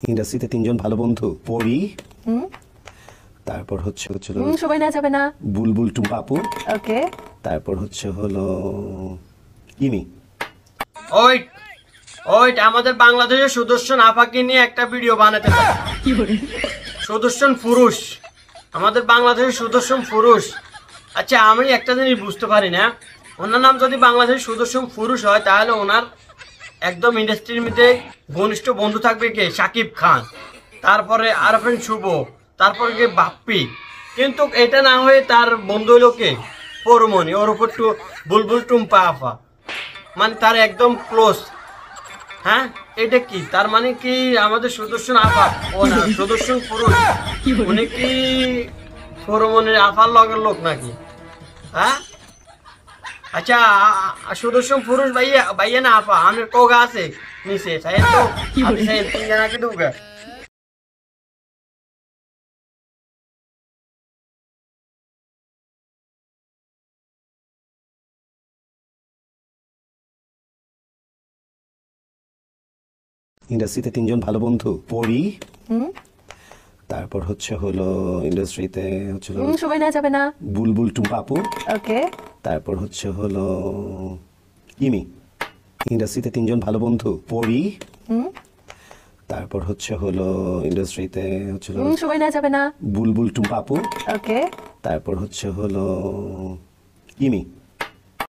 ইন্ডাস্ট্রিতে তিনজন ভালো বন্ধু, পরি, তারপর হচ্ছে সবাই না যাবে না। বুলবুল টুম্পা আপু, ওকে। তারপর হলো ইমি। ওইট ওইট আমাদের বাংলাদেশের সুদর্শন আপাকে নিয়ে একটা ভিডিও বানাতে চাই। সুদর্শন পুরুষ, আমাদের বাংলাদেশের সুদর্শন পুরুষ। আচ্ছা, আমি একটা জিনিস বুঝতে পারি না, ওনার নাম যদি বাংলাদেশের সুদর্শন পুরুষ হয় তাহলে ওনার একদম ইন্ডাস্ট্রির মধ্যে ঘনিষ্ঠ বন্ধু থাকবে কে? শাকিব খান, তারপরে আরফিন শুভ, তারপরে কে? বাপ্পি। কিন্তু এটা না হয়ে তার বন্ধু হইল কে? পরমনি, ওর উপর বুলবুল টুম্পা আফা, মানে তার একদম ক্লোজ। হ্যাঁ, এটা কি তার মানে কি আমাদের সুদর্শন আফা ও না সুদর্শন পুরুষ উনি কি পরমনির আফার লগের লোক নাকি? হ্যাঁ, আচ্ছা, সুদর্শন পুরুষ ভাইয়া ভাইয়া না আপা আমি কোগা আছে নিচে সাইড তো আমি সাইড তিন জনাকে দুগা। ইন্ডাস্ট্রিতে তিনজন ভালো বন্ধু, পরি, তারপর হলো ইন্ডাস্ট্রিতে সবাই না যাবে না। বুলবুল টুম্পা আপু, ওকে। তারপর হলো ইমি। ইন্ডাস্ট্রিতে তিনজন ভালো বন্ধু, পরি, তারপর হলো ইন্ডাস্ট্রিতে সবাই না যাবে না। বুলবুল টুম্পা আপু, ওকে। তারপর হলো ইমি।